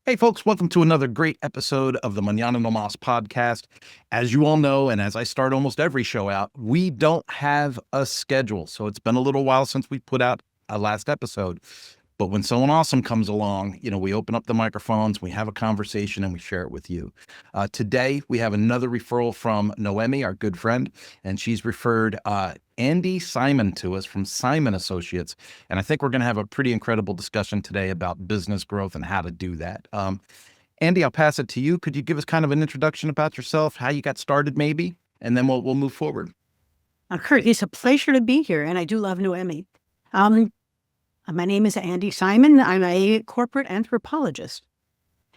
Hey, folks, welcome to another great episode of the Mañana No Mas podcast. As you all know, and as I start almost every show out, we don't have a schedule. So it's been a little while since we put out a last episode. But when someone awesome comes along, we open up the microphones, we have a conversation, and we share it with you. Today, we have another referral from Noemi, our good friend, and she's referred Andi Simon to us from Simon Associates. And I think we're going to have a pretty incredible discussion today about business growth and how to do that. Andi, I'll pass it to you. Could you give us kind of an introduction about yourself, how you got started maybe, and then we'll move forward. Kurt, it's a pleasure to be here, and I do love Noemi. My name is Andi Simon. I'm a corporate anthropologist.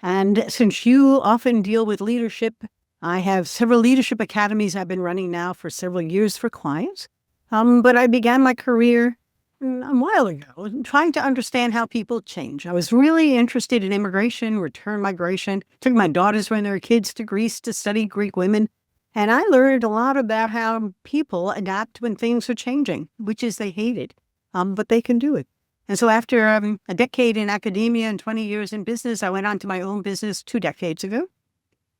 And since you often deal with leadership, I have several leadership academies I've been running now for several years for clients. But I began my career a while ago trying to understand how people change. I was really interested in immigration, return migration. Took my daughters when they were kids to Greece to study Greek women. And I learned a lot about how people adapt when things are changing, which is they hate it, but they can do it. And so after a decade in academia and 20 years in business, I went on to my own business 2 decades ago.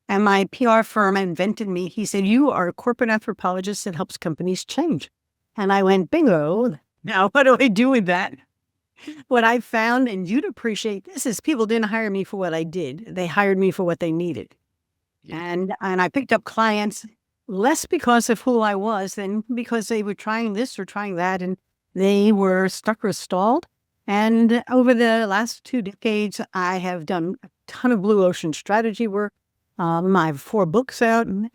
And my PR firm invented me. He said, "You are a corporate anthropologist that helps companies change." And I went, bingo. Now, what do I do with that? What I found, and you'd appreciate this, is people didn't hire me for what I did. They hired me for what they needed. Yeah. And I picked up clients less because of who I was than because they were trying this or trying that, and they were stuck or stalled. And over the last 2 decades, I have done a ton of blue ocean strategy work. I have 4 books out, and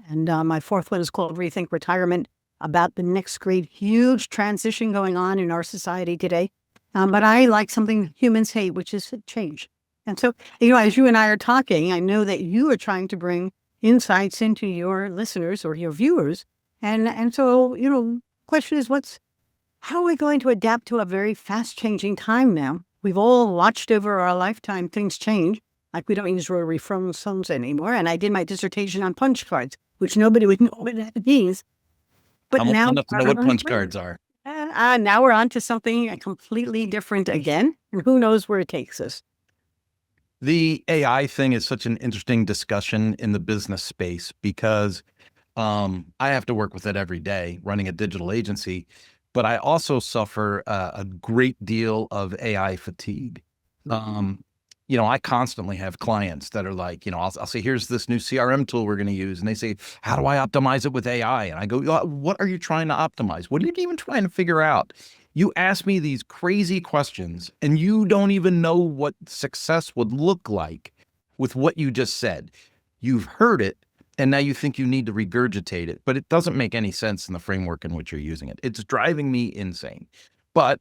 my 4th one is called Rethink Retirement, about the next great huge transition going on in our society today. But I like something humans hate, which is change. And so, as you and I are talking, I know that you are trying to bring insights into your listeners or your viewers. And so, question is, how are we going to adapt to a very fast-changing time now? We've all watched over our lifetime things change, like we don't use rotary phones anymore. And I did my dissertation on punch cards, which nobody would know what that means. But I'm now enough to know what punch cards are. Now we're on to something completely different again, and who knows where it takes us. The AI thing is such an interesting discussion in the business space because I have to work with it every day running a digital agency. But I also suffer a great deal of AI fatigue. I constantly have clients that are like, I'll say, here's this new CRM tool we're going to use. And they say, how do I optimize it with AI? And I go, what are you trying to optimize? What are you even trying to figure out? You ask me these crazy questions and you don't even know what success would look like with what you just said. You've heard it. And now you think you need to regurgitate it, but it doesn't make any sense in the framework in which you're using it. It's driving me insane. But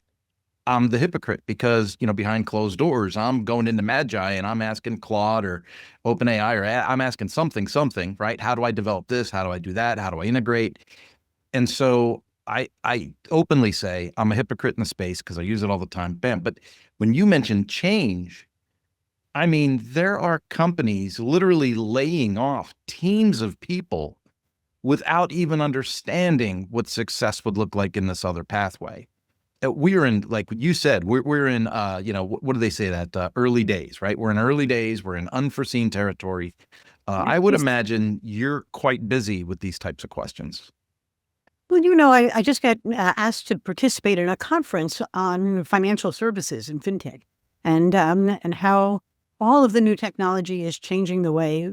I'm the hypocrite because, behind closed doors, I'm going into Magi and I'm asking Claude or OpenAI or I'm asking something, right? How do I develop this? How do I do that? How do I integrate? And so I openly say I'm a hypocrite in the space because I use it all the time. Bam. But when you mention change, I mean, there are companies literally laying off teams of people without even understanding what success would look like in this other pathway. We're in, like you said, we're in, what do they say that early days, right? We're in early days. We're in unforeseen territory. I would imagine you're quite busy with these types of questions. Well, I just got asked to participate in a conference on financial services and fintech and how all of the new technology is changing the way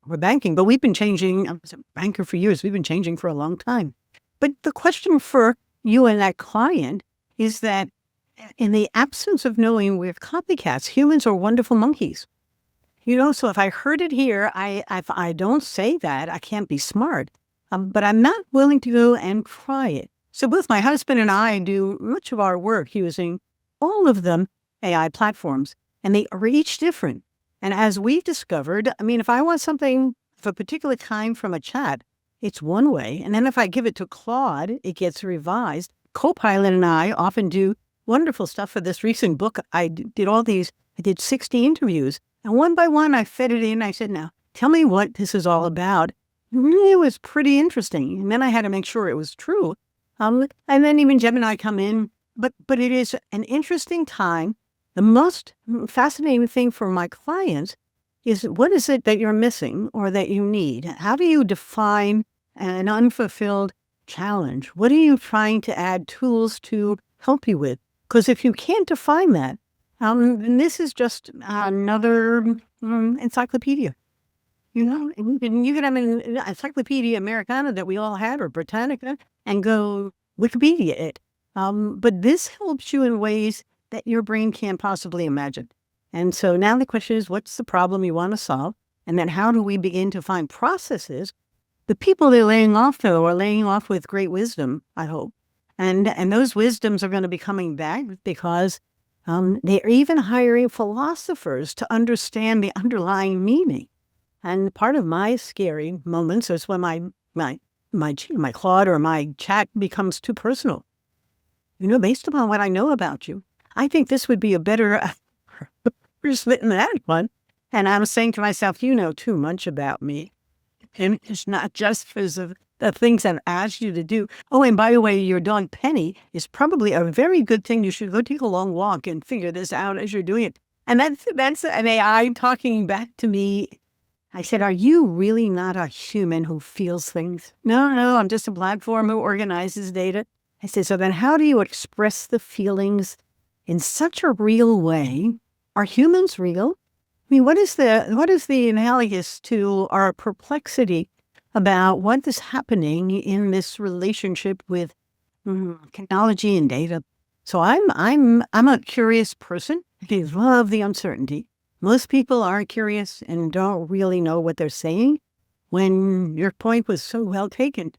we're banking. But we've been changing. I was a banker for years. We've been changing for a long time. But the question for you and that client is that in the absence of knowing we're copycats, humans are wonderful monkeys. So if I heard it here, if I don't say that, I can't be smart. But I'm not willing to go and try it. So both my husband and I do much of our work using all of them AI platforms. And they are each different. And as we've discovered, if I want something of a particular kind from a chat, it's one way. And then if I give it to Claude, it gets revised. Copilot and I often do wonderful stuff for this recent book. I did 60 interviews. And one by one, I fed it in. I said, now, tell me what this is all about. It was pretty interesting. And then I had to make sure it was true. And then even Gemini come in. But it is an interesting time. The most fascinating thing for my clients is what is it that you're missing or that you need? How do you define an unfulfilled challenge? What are you trying to add tools to help you with? Because if you can't define that, then this is just another encyclopedia. And you can have an Encyclopedia Americana that we all had, or Britannica, and go Wikipedia it. But this helps you in ways that your brain can't possibly imagine. And so now the question is, what's the problem you want to solve? And then how do we begin to find processes? The people they're laying off, though, are laying off with great wisdom, I hope. And those wisdoms are going to be coming back because they're even hiring philosophers to understand the underlying meaning. And part of my scary moments is when my Claude or my chat becomes too personal. Based upon what I know about you, I think this would be a better person than that one. And I'm saying to myself, you know too much about me. And it's not just because of the things I've asked you to do. Oh, and by the way, your dog Penny is probably a very good thing. You should go take a long walk and figure this out as you're doing it. And that's an AI talking back to me. I said, are you really not a human who feels things? No, I'm just a platform who organizes data. I said, so then how do you express the feelings in such a real way? Are humans real? I mean, what is the analogous to our perplexity about what is happening in this relationship with technology and data? So I'm a curious person. I love the uncertainty. Most people are curious and don't really know what they're saying. When your point was so well taken,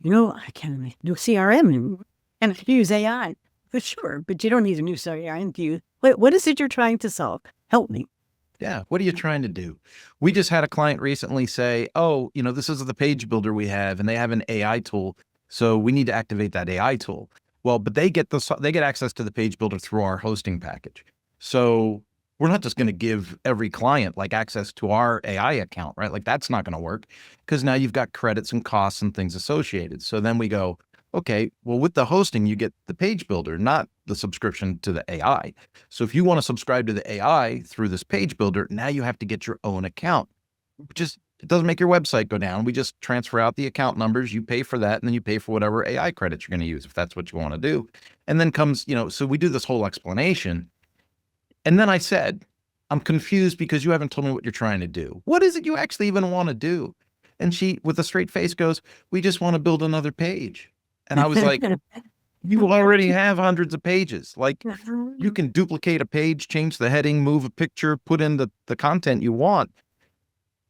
I can do CRM and use AI for sure, but you don't need a new CRM. Do you? What is it you're trying to solve? Help me. Yeah. What are you trying to do? We just had a client recently say, oh, this is the page builder we have, and they have an AI tool. So we need to activate that AI tool. Well, but they get access to the page builder through our hosting package. So we're not just going to give every client access to our AI account, right? That's not going to work because now you've got credits and costs and things associated. So then we go, okay, well, with the hosting, you get the page builder, not the subscription to the AI. So if you want to subscribe to the AI through this page builder, now you have to get your own account. It doesn't make your website go down. We just transfer out the account numbers, you pay for that, and then you pay for whatever AI credits you're going to use if that's what you want to do. And then comes, so we do this whole explanation. And then I said, I'm confused because you haven't told me what you're trying to do. What is it you actually even want to do? And she, with a straight face, goes, we just want to build another page. And I was like, you already have hundreds of pages. You can duplicate a page, change the heading, move a picture, put in the content you want,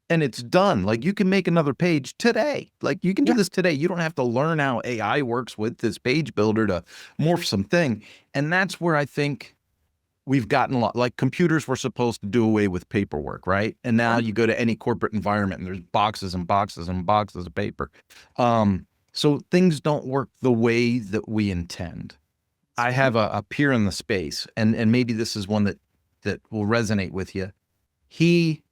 and it's done. You can make another page today. You can do this today. You don't have to learn how AI works with this page builder to morph something. And that's where I think we've gotten a lot. Computers were supposed to do away with paperwork, right? And now you go to any corporate environment and there's boxes and boxes and boxes of paper. So things don't work the way that we intend. I have a peer in the space, and maybe this is one that will resonate with you. He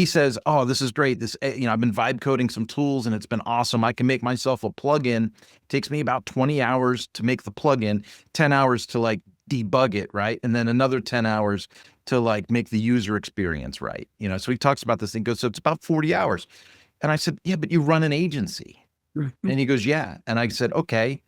says, oh, this is great. I've been vibe coding some tools and it's been awesome. I can make myself a plugin. It takes me about 20 hours to make the plugin, 10 hours to debug it, right? And then another 10 hours to make the user experience right. So he talks about this thing, goes, so it's about 40 hours. And I said, yeah, but you run an agency. And he goes, yeah. And I said, okay,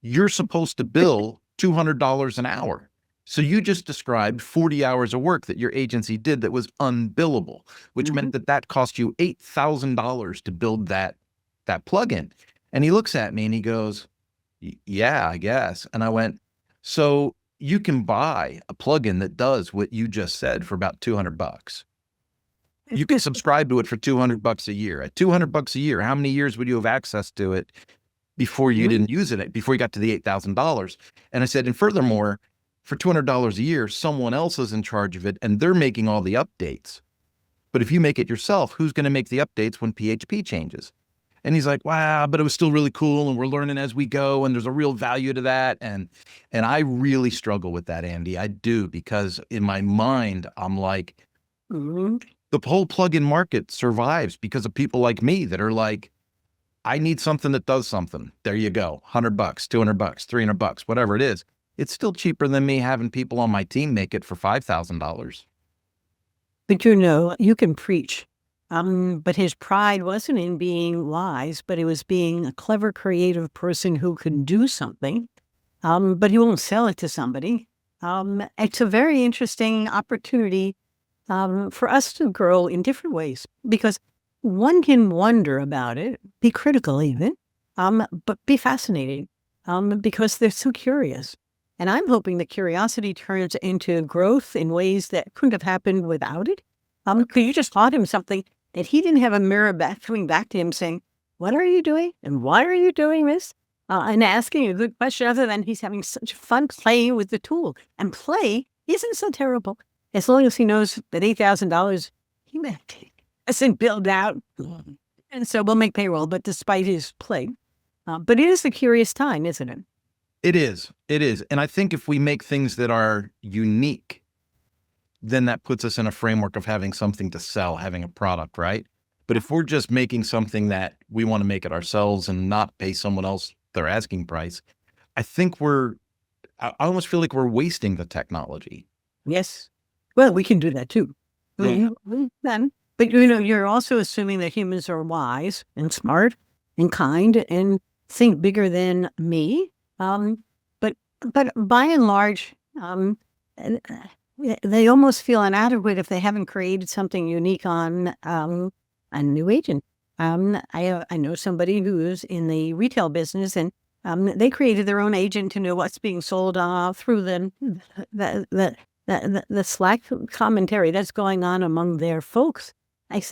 you're supposed to bill $200 an hour. So you just described 40 hours of work that your agency did that was unbillable, which meant that cost you $8,000 to build that plugin. And he looks at me and he goes, yeah, I guess. And I went, so you can buy a plugin that does what you just said for about $200. You can subscribe to it for $200 a year. At $200 a year, how many years would you have access to it before you didn't use it, before you got to the $8,000? And I said, and furthermore, for $200 a year, someone else is in charge of it and they're making all the updates. But if you make it yourself, who's going to make the updates when PHP changes? And he's like, wow, but it was still really cool. And we're learning as we go. And there's a real value to that. And I really struggle with that, Andy. I do, because in my mind, I'm like, the whole plugin market survives because of people like me that are like, I need something that does something. There you go. $100, $200, $300, whatever it is. It's still cheaper than me having people on my team make it for $5,000. But you know, you can preach. But his pride wasn't in being wise, but it was being a clever, creative person who could do something. But he won't sell it to somebody. It's a very interesting opportunity for us to grow in different ways, because one can wonder about it, be critical even, but be fascinated because they're so curious. And I'm hoping that curiosity turns into growth in ways that couldn't have happened without it. Because you just taught him something that he didn't have a mirror coming back to him saying, "What are you doing? And why are you doing this?" And asking a good question, other than he's having such fun playing with the tool. And play isn't so terrible, as long as he knows that $8,000 he hasn't billed out. And so we'll make payroll, but despite his play. But it is a curious time, isn't it? It is. It is. And I think if we make things that are unique, then that puts us in a framework of having something to sell, having a product, right? But if we're just making something that we want to make it ourselves and not pay someone else their asking price, I think I almost feel like we're wasting the technology. Yes. Well, we can do that too. Yeah. Then, but you know, you're also assuming that humans are wise and smart and kind and think bigger than me. But by and large, they almost feel inadequate if they haven't created something unique on a new agent. I know somebody who's in the retail business, and they created their own agent to know what's being sold through the Slack commentary that's going on among their folks.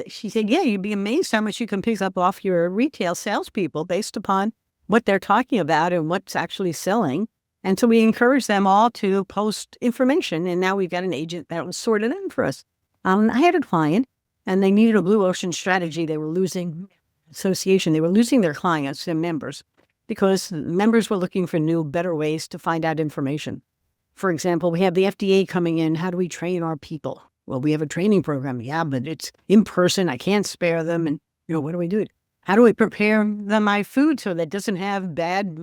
She said, "Yeah, you'd be amazed how much you can pick up off your retail salespeople based upon what they're talking about and what's actually selling." And so we encourage them all to post information. And now we've got an agent that was sorted in for us. I had a client, and they needed a blue ocean strategy. They were losing association. They were losing their clients, their members, because members were looking for new, better ways to find out information. For example, we have the FDA coming in. How do we train our people? Well, we have a training program. Yeah, but it's in person. I can't spare them. And, what do we do? How do we prepare my food so that it doesn't have bad,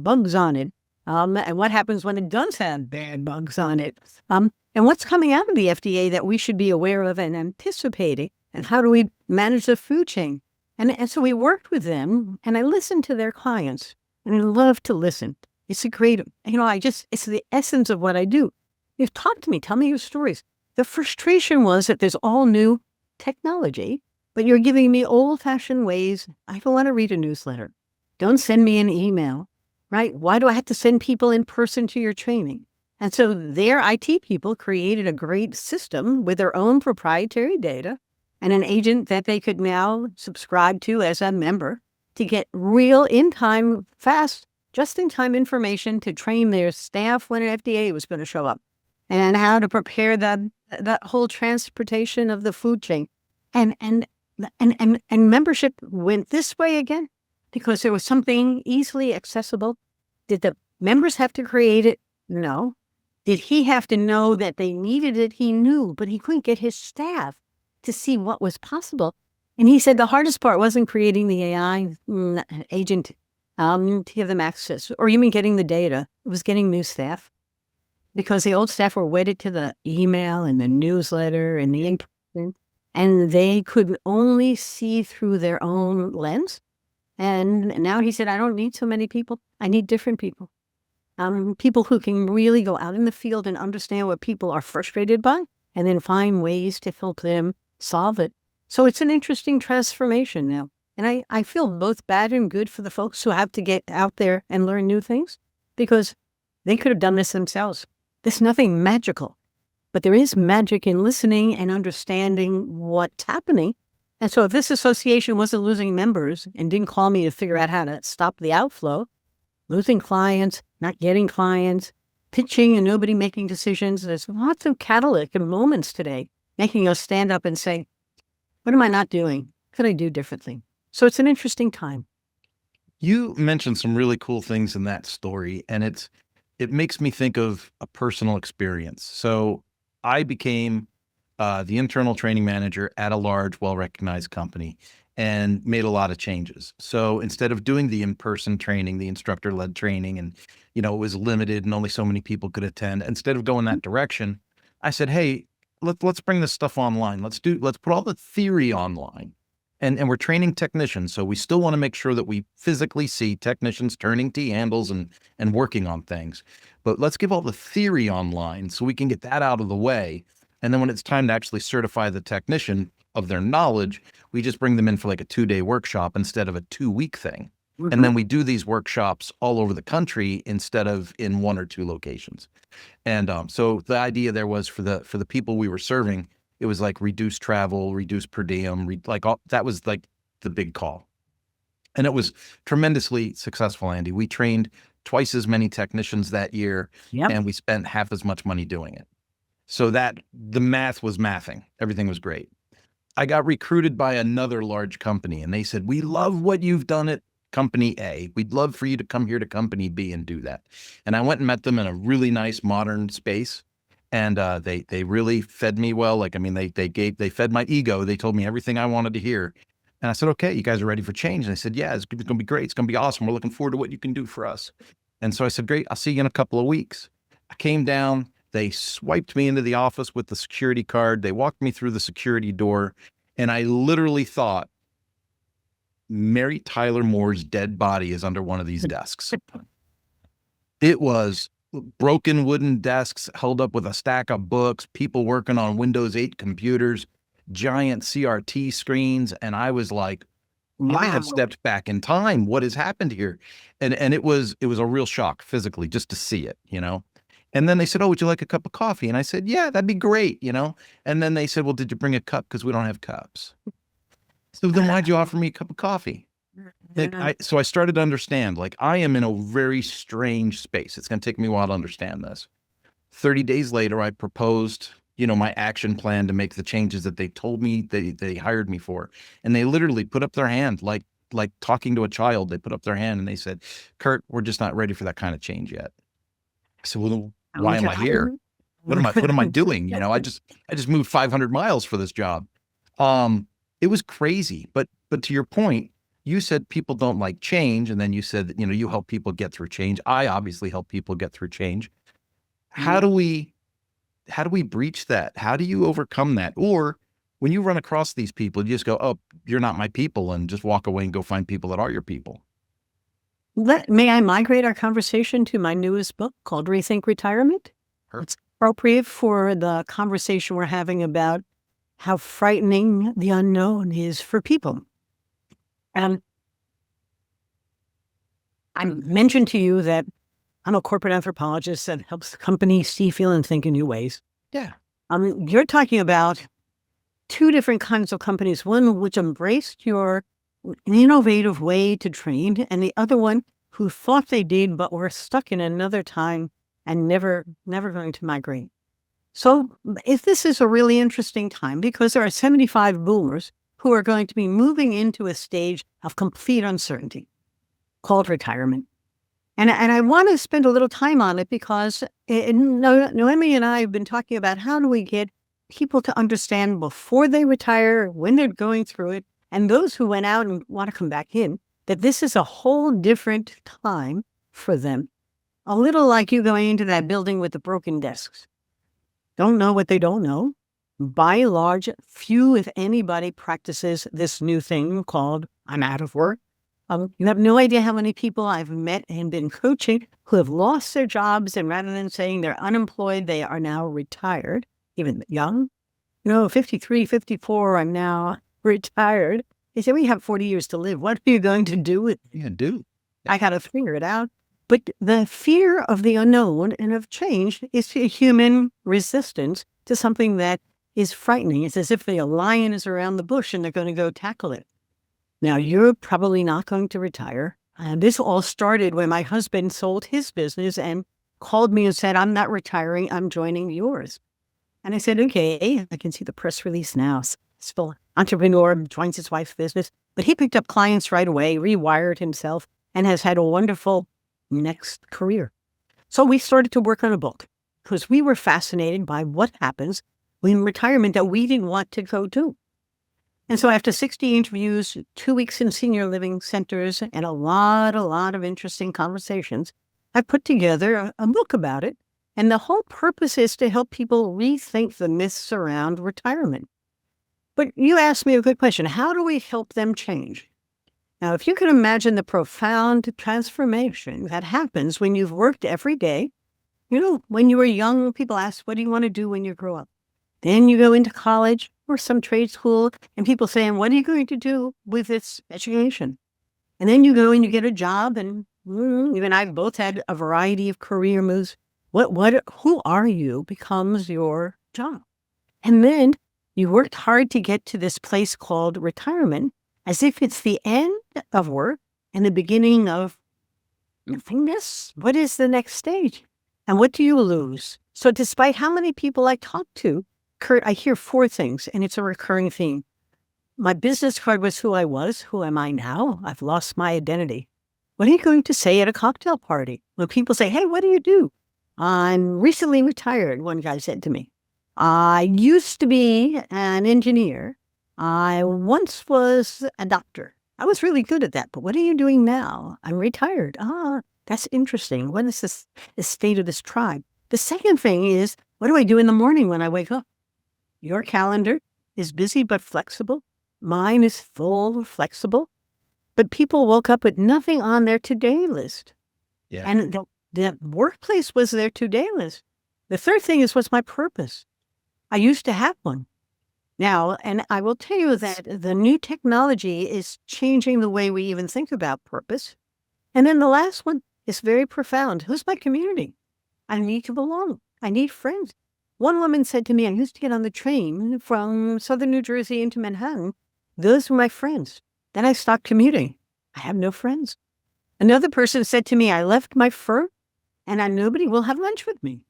bugs on it? And what happens when it does have bad bugs on it? And what's coming out of the FDA that we should be aware of and anticipating? And how do we manage the food chain? And so we worked with them, and I listened to their clients, and I love to listen. It's a great, it's the essence of what I do. You've talked to me, tell me your stories. The frustration was that there's all new technology, but you're giving me old-fashioned ways. I don't want to read a newsletter. Don't send me an email. Right? Why do I have to send people in person to your training? And so their IT people created a great system with their own proprietary data and an agent that they could now subscribe to as a member to get real in-time, fast, just-in-time information to train their staff when an FDA was going to show up, and how to prepare that whole transportation of the food chain. And membership went this way again because there was something easily accessible. Did the members have to create it? No. Did he have to know that they needed it? He knew, but he couldn't get his staff to see what was possible. And he said the hardest part wasn't creating the AI agent to give them access, or even getting the data. It was getting new staff, because the old staff were wedded to the email and the newsletter and the in-person, and they could only see through their own lens. And now he said, I don't need so many people. I need different people. People who can really go out in the field and understand what people are frustrated by, and then find ways to help them solve it. So it's an interesting transformation now. And I feel both bad and good for the folks who have to get out there and learn new things, because they could have done this themselves. There's nothing magical, but there is magic in listening and understanding what's happening. And so if this association wasn't losing members and didn't call me to figure out how to stop the outflow, losing clients, not getting clients, pitching and nobody making decisions, there's lots of catalytic moments today making us stand up and say, what am I not doing? What could I do differently? So it's an interesting time. You mentioned some really cool things in that story, and it makes me think of a personal experience. So I became the internal training manager at a large, well-recognized company, and made a lot of changes. So instead of doing the in-person training, the instructor-led training, and it was limited and only so many people could attend, instead of going that direction, I said, hey, let's bring this stuff online. Let's put all the theory online. And we're training technicians, so we still want to make sure that we physically see technicians turning T handles and working on things. But let's give all the theory online so we can get that out of the way. And then when it's time to actually certify the technician of their knowledge, we just bring them in for like a 2-day workshop instead of a 2-week thing. Mhm. And then we do these workshops all over the country instead of in 1 or 2 locations. And so the idea there was for the people we were serving, it was like reduce travel, reduce per diem, that was like the big call. And it was tremendously successful, Andy. We trained twice as many technicians that year, Yep. and we spent half as much money doing it. So that the math was mathing. Everything was great. I got recruited by another large company, and they said, "We love what you've done at company A. We'd love for you to come here to company B and do that." And I went and met them in a really nice modern space. And they really fed me well. Like, I mean, they fed my ego. They told me everything I wanted to hear. And I said, "Okay, you guys are ready for change?" And they said, "Yeah, it's going to be great. It's going to be awesome. We're looking forward to what you can do for us." And so I said, "Great. I'll see you in a couple of weeks." I came down. They swiped me into the office with the security card. They walked me through the security door. And I literally thought, Mary Tyler Moore's dead body is under one of these desks. It was broken wooden desks held up with a stack of books, people working on Windows 8 computers, giant CRT screens. And I was like, I have stepped back in time. What has happened here? And it was a real shock physically just to see it, you know? And then they said, "Oh, would you like a cup of coffee?" And I said, "Yeah, that'd be great," you know? And then they said, "Well, did you bring a cup? Because we don't have cups." So then why'd you offer me a cup of coffee? So I started to understand, like, I am in a very strange space. It's going to take me a while to understand this. 30 days later, I proposed, my action plan to make the changes that they told me they hired me for. And they literally put up their hand, like talking to a child. They put up their hand and they said, "Kurt, we're just not ready for that kind of change yet." I said, "Well, why am I here? What am I doing? I just moved 500 miles for this job." It was crazy. But to your point, you said people don't like change. And then you said that, you help people get through change. I obviously help people get through change. How do we breach that? How do you overcome that? Or when you run across these people, you just go, "Oh, you're not my people," and just walk away and go find people that are your people. May I migrate our conversation to my newest book called Rethink Retirement? Sure. It's appropriate for the conversation we're having about how frightening the unknown is for people. And I mentioned to you that I'm a corporate anthropologist that helps companies see, feel, and think in new ways. Yeah. You're talking about 2 different kinds of companies, one which embraced your innovative way to train, and the other one who thought they did but were stuck in another time and never going to migrate. So if this is a really interesting time because there are 75 boomers who are going to be moving into a stage of complete uncertainty called retirement. And I want to spend a little time on it because Noemi and I have been talking about how do we get people to understand before they retire, when they're going through it, and those who went out and want to come back in, that this is a whole different time for them. A little like you going into that building with the broken desks. Don't know what they don't know. By and large, few, if anybody, practices this new thing called "I'm out of work." You have no idea how many people I've met and been coaching who have lost their jobs, and rather than saying they're unemployed, they are now retired, even young. 53, 54, I'm now retired. They say, "We have 40 years to live. What are you going to do with it?" Yeah, do. I got to figure it out. But the fear of the unknown and of change is a human resistance to something that is frightening. It's as if the lion is around the bush and they're going to go tackle it. Now, you're probably not going to retire. This all started when my husband sold his business and called me and said, "I'm not retiring. I'm joining yours." And I said, "Okay." I can see the press release now. Still entrepreneur, joins his wife's business. But he picked up clients right away, rewired himself, and has had a wonderful next career. So we started to work on a book because we were fascinated by what happens in retirement that we didn't want to go to. And so after 60 interviews, 2 weeks in senior living centers, and a lot of interesting conversations, I put together a book about it And the whole purpose is to help people rethink the myths around retirement. But you asked me a good question. How do we help them change? Now, if you can imagine the profound transformation that happens when you've worked every day, when you were young, people ask, what do you want to do when you grow up? Then you go into college or some trade school, and people saying, what are you going to do with this education? And then you go and you get a job, and you and I both had a variety of career moves. Who are you becomes your job. And then you worked hard to get to this place called retirement, as if it's the end of work and the beginning of nothingness. What is the next stage? And what do you lose? So despite how many people I talk to, Kurt, I hear four things, and it's a recurring theme. My business card was who I was. Who am I now? I've lost my identity. What are you going to say at a cocktail party? When people say, hey, what do you do? I'm recently retired, one guy said to me. I used to be an engineer. I once was a doctor. I was really good at that. But what are you doing now? I'm retired. That's interesting. What is the state of this tribe? The second thing is, what do I do in the morning when I wake up? Your calendar is busy but flexible. Mine is full, flexible. But people woke up with nothing on their to-do list. Yeah. And the workplace was their to-do list. The third thing is, what's my purpose? I used to have one. Now, and I will tell you that the new technology is changing the way we even think about purpose. And then the last one is very profound. Who's my community? I need to belong. I need friends. One woman said to me, I used to get on the train from southern New Jersey into Manhattan. Those were my friends. Then I stopped commuting. I have no friends. Another person said to me, I left my firm and nobody will have lunch with me.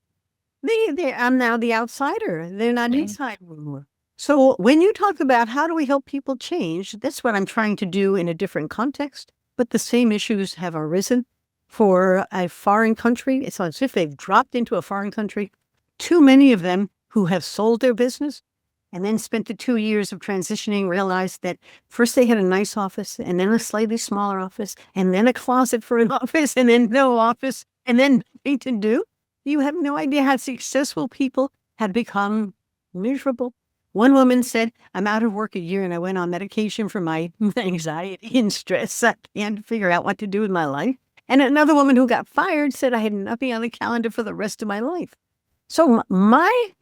I'm now the outsider. They're not inside anymore. So when you talk about how do we help people change, that's what I'm trying to do in a different context. But the same issues have arisen for a foreign country. It's as if they've dropped into a foreign country. Too many of them who have sold their business and then spent the 2 years of transitioning realized that first they had a nice office and then a slightly smaller office and then a closet for an office and then no office and then nothing to do. You have no idea how successful people have become miserable. One woman said, I'm out of work a year and I went on medication for my anxiety and stress. I can't figure out what to do with my life. And another woman who got fired said I had nothing on the calendar for the rest of my life. So I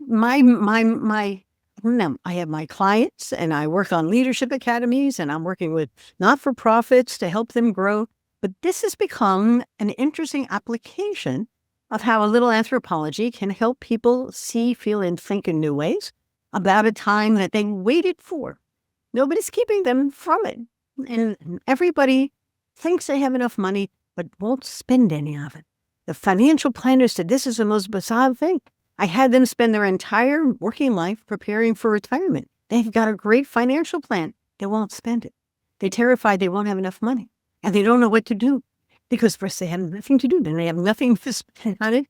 have my clients and I work on leadership academies and I'm working with not-for-profits to help them grow. But this has become an interesting application of how a little anthropology can help people see, feel, and think in new ways about a time that they waited for. Nobody's keeping them from it. And everybody thinks they have enough money, but won't spend any of it. The financial planners said, this is the most bizarre thing. I had them spend their entire working life preparing for retirement. They've got a great financial plan. They won't spend it. They're terrified they won't have enough money. And they don't know what to do. Because first they have nothing to do, then they have nothing to spend on it.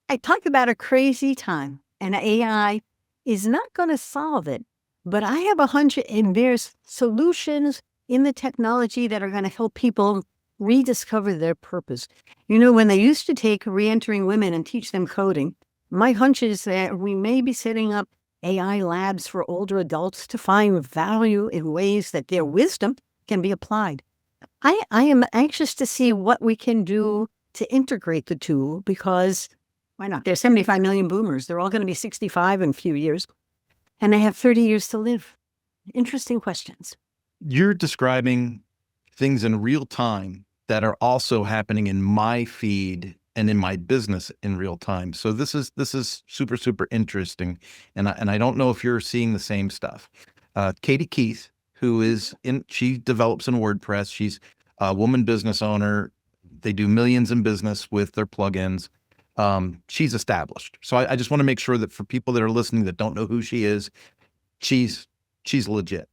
I talked about a crazy time, and AI is not going to solve it. But I have a hunch, and there's solutions in the technology that are going to help people rediscover their purpose. When they used to take re-entering women and teach them coding, my hunch is that we may be setting up AI labs for older adults to find value in ways that their wisdom can be applied. I am anxious to see what we can do to integrate the two because why not? There's 75 million boomers. They're all going to be 65 in a few years, and they have 30 years to live. Interesting questions. You're describing things in real time that are also happening in my feed and in my business in real time. So this is super, super interesting. And I don't know if you're seeing the same stuff. Katie Keith, she develops in WordPress. She's a woman business owner. They do millions in business with their plugins. She's established. So I just want to make sure that for people that are listening that don't know who she is, she's legit.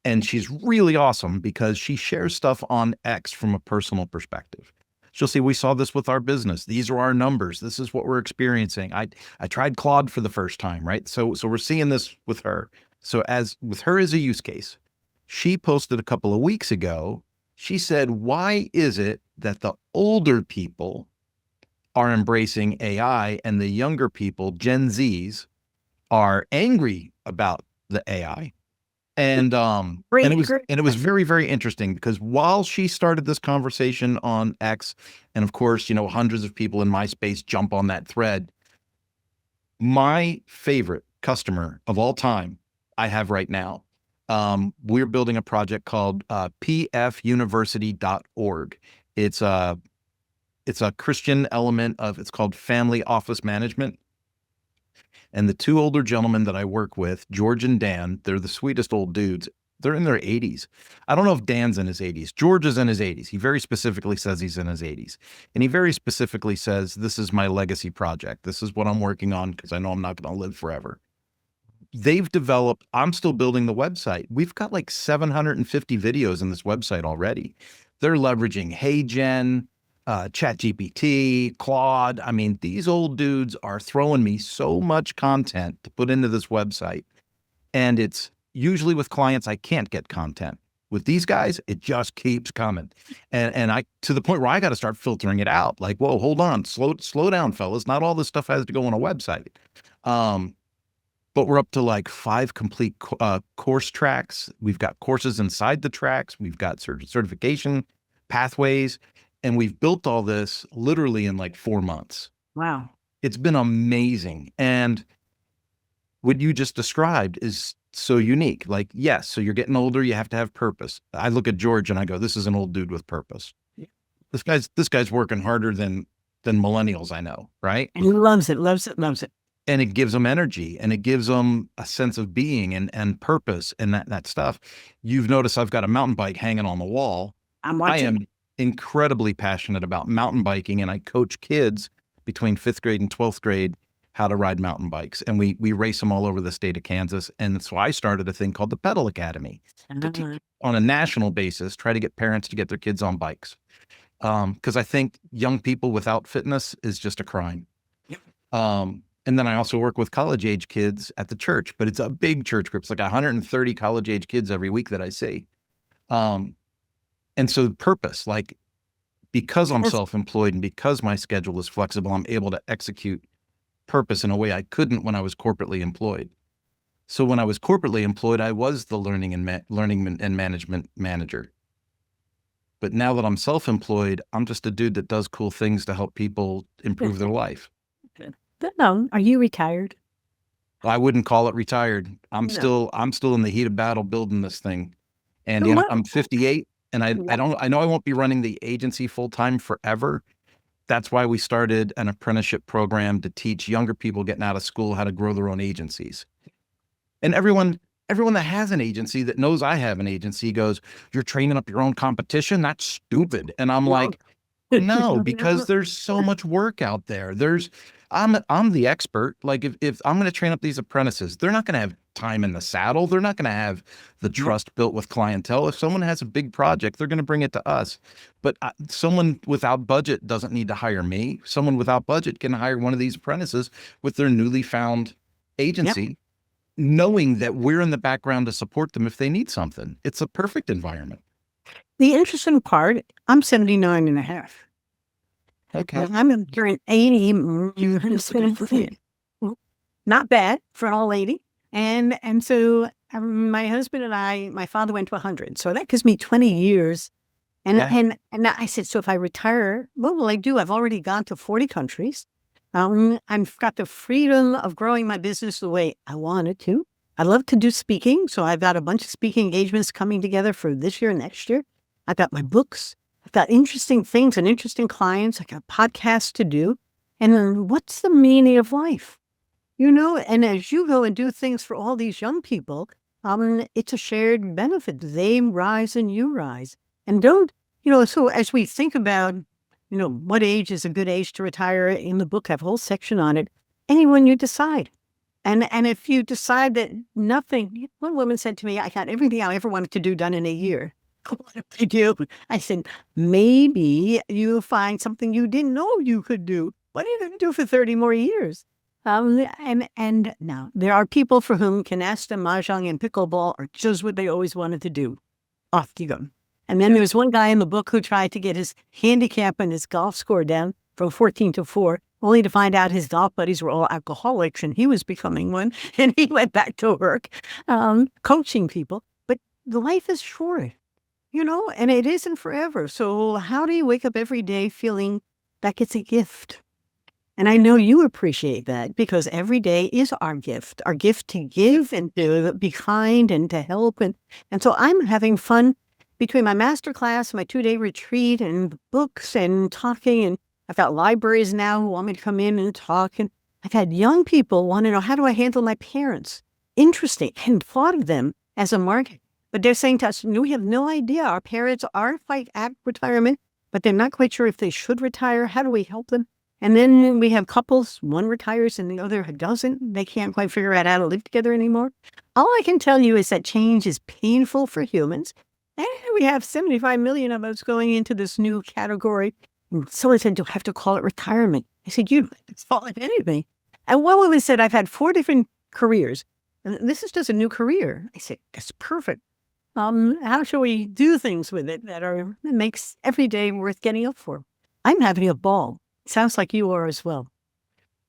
And she's really awesome because she shares stuff on X from a personal perspective. She'll say, we saw this with our business. These are our numbers. This is what we're experiencing. I tried Claude for the first time, right? So we're seeing this with her. So with her as a use case, she posted a couple of weeks ago, she said, why is it that the older people are embracing AI, and the younger people, Gen Zs, are angry about the AI. And Great, it was very, very interesting because while she started this conversation on X, and of course, hundreds of people in my space jump on that thread, my favorite customer of all time I have right now. We're building a project called pfunversity.org. It's a Christian element of, it's called Family Office Management. And the two older gentlemen that I work with, George and Dan, they're the sweetest old dudes. They're in their 80s. I don't know if Dan's in his 80s. George is in his 80s. He very specifically says he's in his 80s. And he very specifically says, this is my legacy project. This is what I'm working on because I know I'm not going to live forever. They've developed, I'm still building the website. We've got like 750 videos in this website already. They're leveraging HeyGen, ChatGPT, Claude. I mean, these old dudes are throwing me so much content to put into this website. And it's usually with clients, I can't get content. With these guys, it just keeps coming. And I, to the point where I got to start filtering it out. Like, whoa, hold on, slow down, fellas. Not all this stuff has to go on a website. But we're up to like 5 complete course tracks. We've got courses inside the tracks. We've got certification pathways. And we've built all this literally in like 4 months. Wow. It's been amazing. And what you just described is so unique. Like, yes, so you're getting older, you have to have purpose. I look at George and I go, this is an old dude with purpose. Yeah. This guy's working harder than millennials I know, right? And he loves it, loves it, loves it. And it gives them energy and it gives them a sense of being and purpose and that stuff. You've noticed I've got a mountain bike hanging on the wall. I'm watching. I am incredibly passionate about mountain biking, and I coach kids between 5th grade and 12th grade how to ride mountain bikes. And we race them all over the state of Kansas. And so I started a thing called the Pedal Academy to teach on a national basis, try to get parents to get their kids on bikes. Because I think young people without fitness is just a crime. Yep. And then I also work with college age kids at the church, but it's a big church group. It's like 130 college age kids every week that I see. And so purpose, like, because I'm self-employed and because my schedule is flexible, I'm able to execute purpose in a way I couldn't when I was corporately employed. So when I was corporately employed, I was the learning and management manager. But now that I'm self-employed, I'm just a dude that does cool things to help people improve their life. No, are you retired? I wouldn't call it retired. I'm still in the heat of battle building this thing. And you know, I'm 58. And I know I won't be running the agency full time forever. That's why we started an apprenticeship program to teach younger people getting out of school how to grow their own agencies. And everyone that has an agency that knows I have an agency goes, "You're training up your own competition? That's stupid." And I'm like, no, because there's so much work out there. I'm the expert. Like if I'm going to train up these apprentices, they're not going to have time in the saddle. They're not going to have the trust built with clientele. If someone has a big project, they're going to bring it to us. But someone without budget doesn't need to hire me. Someone without budget can hire one of these apprentices with their newly found agency, knowing that we're in the background to support them if they need something. It's a perfect environment. The interesting part, I'm 79 and a half. Okay. I'm during 80. Not bad for an old lady. And so my husband and my father went to 100. So that gives me 20 years. And I said, so if I retire, what will I do? I've already gone to 40 countries. I've got the freedom of growing my business the way I wanted to. I love to do speaking. So I've got a bunch of speaking engagements coming together for this year and next year. I've got my books. I've got interesting things and interesting clients. I got podcasts to do. And then what's the meaning of life? You know, and as you go and do things for all these young people, it's a shared benefit. They rise and you rise. And so as we think about, what age is a good age to retire, in the book, I have a whole section on it. Anyone you decide. And if you decide that one woman said to me, I got everything I ever wanted to do done in a year. What did I do? I said, maybe you'll find something you didn't know you could do. What are you going to do for 30 more years? And now there are people for whom canasta, mahjong, and pickleball are just what they always wanted to do. Off you go. And then there was one guy in the book who tried to get his handicap and his golf score down from 14 to 4, only to find out his golf buddies were all alcoholics and he was becoming one. And he went back to work, coaching people. But the life is short, and it isn't forever. So how do you wake up every day feeling like it's a gift? And I know you appreciate that because every day is our gift to give and to be kind and to help. And so I'm having fun between my master class, my 2-day retreat, and books and talking. And I've got libraries now who want me to come in and talk. And I've had young people want to know, how do I handle my parents? Interesting. I hadn't thought of them as a market. But they're saying to us, we have no idea. Our parents are quite at retirement, but they're not quite sure if they should retire. How do we help them? And then we have couples, one retires and the other doesn't. They can't quite figure out how to live together anymore. All I can tell you is that change is painful for humans. And we have 75 million of us going into this new category. Someone said, do I have to call it retirement? I said, you don't have to call it anything. And one woman said, I've had 4 different careers. And this is just a new career. I said, that's perfect. How shall we do things with it that makes every day worth getting up for? I'm having a ball. Sounds like you are as well.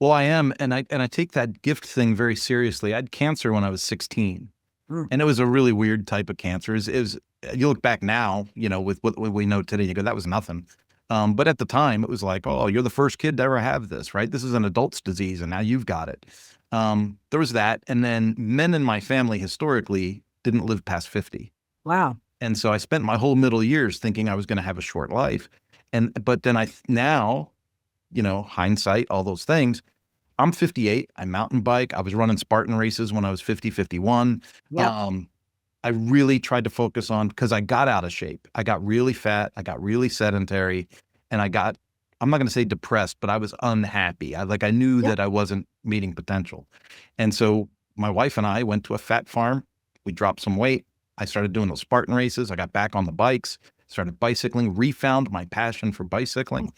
Well, I am, and I take that gift thing very seriously. I had cancer when I was 16, and it was a really weird type of cancer. It was you look back now, with what we know today, you go, that was nothing. But at the time, it was like, oh, you're the first kid to ever have this, right? This is an adult's disease, and now you've got it. There was that, and then men in my family historically didn't live past 50. Wow. And so I spent my whole middle years thinking I was going to have a short life, but then now. Hindsight, all those things. I'm 58. I mountain bike. I was running Spartan races when I was 50, 51. Yeah. I really tried to focus on, because I got out of shape. I got really fat. I got really sedentary. And I'm not going to say depressed, but I was unhappy. I knew that I wasn't meeting potential. And so my wife and I went to a fat farm. We dropped some weight. I started doing those Spartan races. I got back on the bikes, started bicycling, refound my passion for bicycling.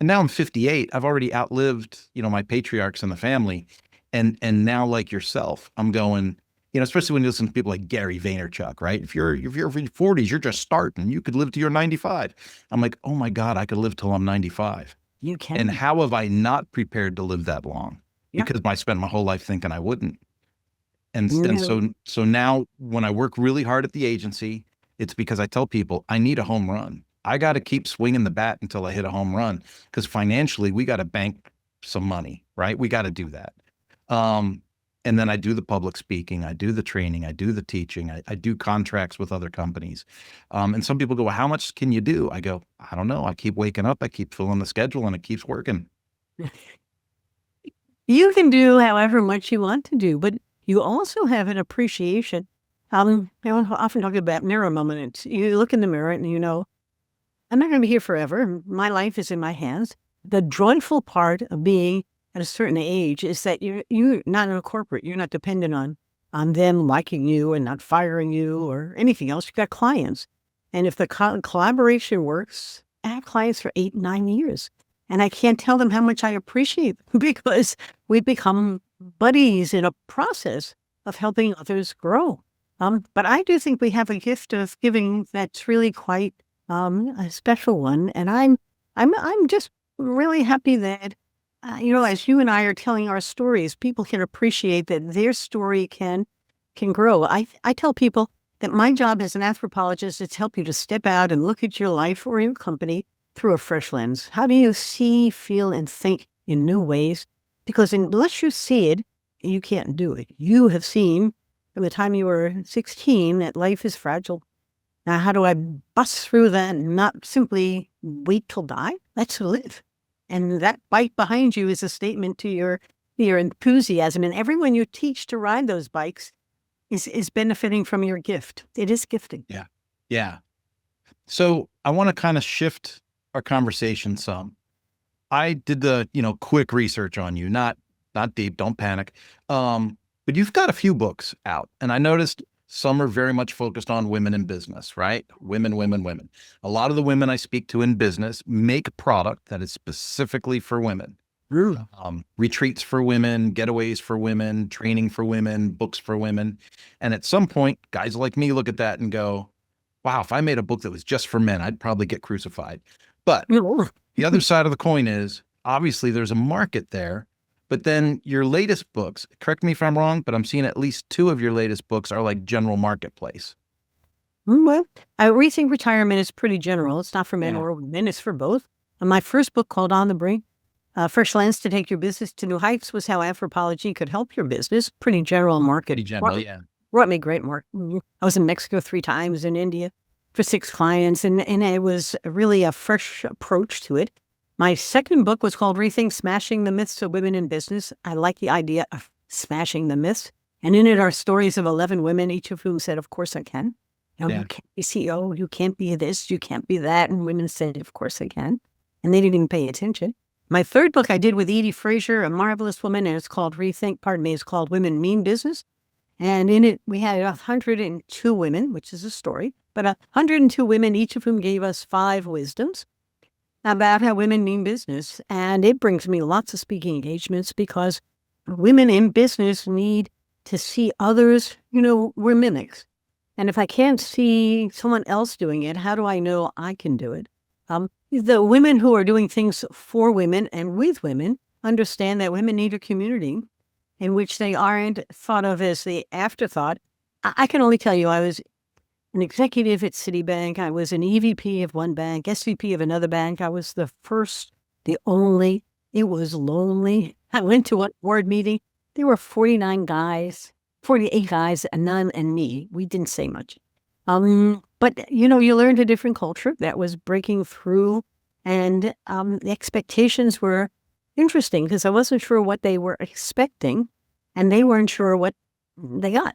And now I'm 58. I've already outlived, my patriarchs in the family. And now, like yourself, I'm going, especially when you listen to people like Gary Vaynerchuk, right? If you're in your 40s, you're just starting. You could live till you're 95. I'm like, oh my God, I could live till I'm 95. You can. And how have I not prepared to live that long? Yeah. Because I spent my whole life thinking I wouldn't. And so now when I work really hard at the agency, it's because I tell people I need a home run. I got to keep swinging the bat until I hit a home run, because financially we got to bank some money, right? We got to do that. And then I do the public speaking, I do the training, I do the teaching, I do contracts with other companies. And some people go, well, how much can you do? I go, I don't know. I keep waking up, I keep filling the schedule, and it keeps working. You can do however much you want to do, but you also have an appreciation. I often talk about mirror moments. You look in the mirror and I'm not going to be here forever. My life is in my hands. The joyful part of being at a certain age is that you're not in a corporate. You're not dependent on them liking you and not firing you or anything else. You've got clients. And if the collaboration works, I have clients for 8, 9 years. And I can't tell them how much I appreciate them because we've become buddies in a process of helping others grow. But I do think we have a gift of giving that's really quite a special one. And I'm just really happy that, as you and I are telling our stories, people can appreciate that their story can grow. I tell people that my job as an anthropologist is to help you to step out and look at your life or your company through a fresh lens. How do you see, feel, and think in new ways? Because unless you see it, you can't do it. You have seen from the time you were 16 that life is fragile. Now, how do I bust through that and not simply wait till die? Let's live. And that bike behind you is a statement to your enthusiasm. And everyone you teach to ride those bikes is benefiting from your gift. It is gifting. Yeah. Yeah. So I want to kind of shift our conversation some. I did the, quick research on you, not deep, don't panic. But you've got a few books out, and I noticed some are very much focused on women in business, right? Women, women, women. A lot of the women I speak to in business make a product that is specifically for women. Retreats for women, getaways for women, training for women, books for women. And at some point, guys like me look at that and go, wow, if I made a book that was just for men, I'd probably get crucified. But You know, the other side of the coin is obviously there's a market there. But then your latest books, correct me if I'm wrong, but I'm seeing at least two of your latest books are like general marketplace. well, I rethink retirement is pretty general. It's not for men Yeah. or women, it's for both. And my first book called On the Brink, Fresh Lens to Take Your Business to New Heights was how anthropology could help your business. Pretty general market. Pretty general, yeah. Brought me great market. I was in Mexico 3 times, in India for 6 clients, and it was really a fresh approach to it. My second book was called Rethink Smashing the Myths of Women in Business. I like the idea of smashing the myths. And in it are stories of 11 women, each of whom said, of course I can. You Yeah. can't be CEO, you can't be this, you can't be that. And women said, of course I can. And they didn't even pay attention. My third book I did with Edie Frazier, a marvelous woman, and it's called it's called Women Mean Business. And in it, we had 102 women, which is a story, but 102 women, each of whom gave us 5 wisdoms about how women mean business. And it brings me lots of speaking engagements because women in business need to see others, we're mimics. And if I can't see someone else doing it, how do I know I can do it? The women who are doing things for women and with women understand that women need a community in which they aren't thought of as the afterthought. I can only tell you, I was an executive at Citibank. I was an EVP of one bank, SVP of another bank. I was the first, the only. It was lonely. I went to a board meeting. There were 48 guys, and none and me. We didn't say much. But, you learned a different culture that was breaking through. And the expectations were interesting because I wasn't sure what they were expecting. And they weren't sure what they got.